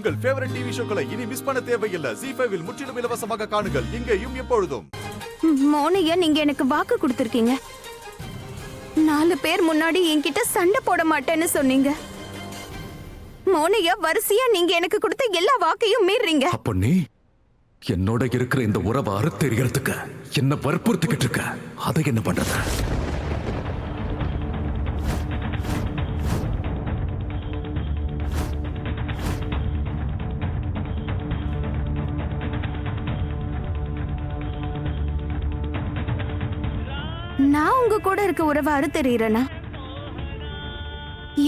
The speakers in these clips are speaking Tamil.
உங்கள் ஃபேவரட் டிவி ஷோக்களை இனி மிஸ் பண்ண தேவையில்லை. ஜீ5 இல் முற்றிலும் இலவசமாக காணுங்கள், இங்கேயும் எப்பொழுதும். மோனையா, நீங்க எனக்கு வாக்கு கொடுத்திருக்கீங்க. 4 பேர் முன்னாடி என்கிட்ட சண்டை போட மாட்டேன்னு சொன்னீங்க. மோனையா, வரிசையா நீங்க எனக்கு கொடுத்த எல்லா வாக்கையும் மீறீங்க. அப்ப நீ என்னோட இருக்கிற இந்த உறவை அறுத்தெறிகிறதுக்கு என்ன வற்புறுத்திக்கிட்டு இருக்க. அதை என்ன பண்றது? நான் உங்க கூட இருக்க உறவை அறுத்தெறிகிறேனா?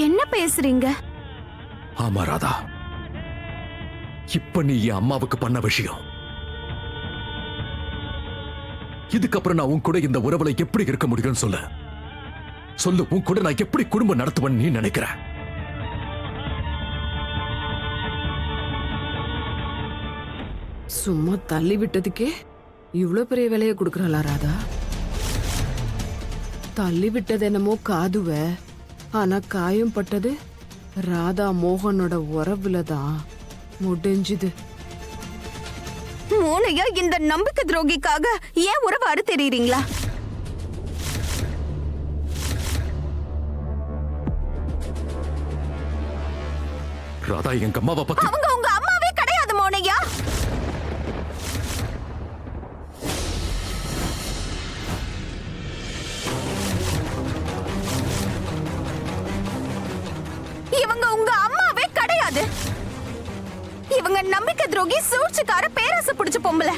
என்ன பேசுறீங்க? ஆமா ராதா, இப்ப நீ என் அம்மாவுக்கு பண்ண விஷயம், இதுக்கப்புறம் நான் உன் கூட இந்த உறவுல எப்படி இருக்க முடியும்னு சொல்லு. சொல்லு, உன் கூட நான் எப்படி குடும்பம் நடத்துவேன்னு நீ நினைக்கிற? சும்மா தள்ளி விட்டதுக்கே இவ்வளவு பெரிய விலையை கொடுக்கறாளா ராதா? தள்ளி விட்டது என்னமோ காதுவ, ஆனா காயம் பட்டது ராதா மோகனோட உறவுல தான் முடிஞ்சுது. மோனையா, இந்த நம்பிக்கை துரோகிக்காக ஏன் உறவை அறுத்தெறிகிறீங்களா? ராதா எங்க அம்மாவை பத்தி அவங்க உங்க அம்மாவே கிடையாது மோனையா. இவங்க உங்க அம்மாவே கிடையாது. இவங்க நம்பிக்கை துரோகி, சூழ்ச்சிக்கார, பேராசை பிடிச்ச பொம்பளை.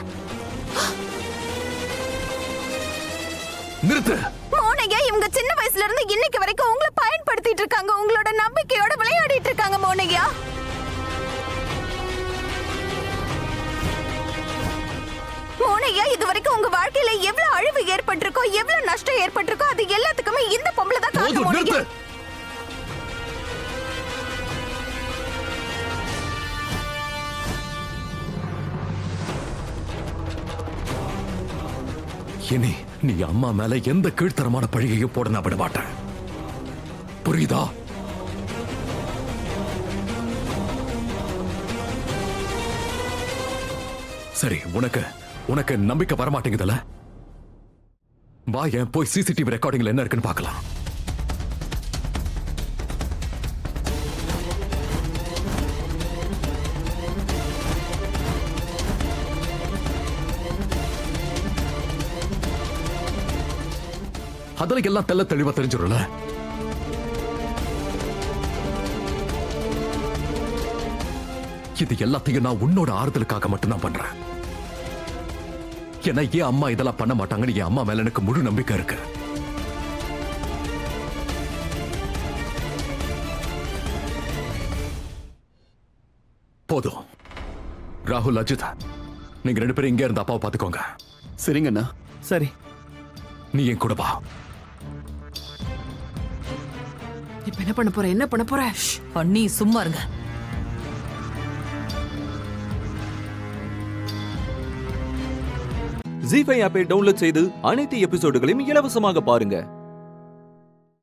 நிறுத்து. மோனையா, இவங்க சின்ன வயசுல இருந்து இன்னைக்கு வரைக்கும் உங்களை பயன்படுத்திட்டு இருக்காங்க. உங்களோட நம்பிக்கையோட விளையாடிட்டு இருக்காங்க மோனையா. மோனையா, இது வரைக்கும் உங்க வாழ்க்கையில எவ்வளவு அழிவு ஏற்பட்டிருக்கோ, எவ்வளவு நஷ்டம் ஏற்பட்டிருக்கோ, அது எல்லாத்துக்குமே இந்த பொம்பளை தான் காரணம் மோனையா. இனி நீ அம்மா மேல எந்த கீழ்த்தரமான பழியையும் போட நான் விட மாட்டேன். புரியுதா? சரி, உனக்கு நம்பிக்கை வரமாட்டேங்குதுல? வா, ஏன் போய் சிசிடிவி ரெக்கார்டிங்ல என்ன இருக்குன்னு பார்க்கலாம். அதுல எல்லாம் தெல்ல தெளிவா தெரிஞ்சிடும்ல. இது எல்லாத்தையும் நான் உன்னோட ஆறுதலுக்காக மட்டும் தான் பண்றேன். ஏன்னா என் அம்மா இதெல்லாம் பண்ண மாட்டாங்கன்னு என் அம்மா மேல எனக்கு முழு நம்பிக்கை இருக்கு. போதும். ராகுல், அஜித், நீங்க 2 பேரும் இங்கே இருந்து அப்பாவை பார்த்துக்கோங்க. சரிங்க அண்ணா. சரி, நீ என் கூட வா. இப்ப என்ன பண்ண போற? என்ன பண்ண போற? அண்ணி சும்மா இருங்க. ஜீ5 ஆப்பை டவுன்லோட் செய்து அனைத்து எபிசோடுகளையும் இலவசமாக பாருங்க.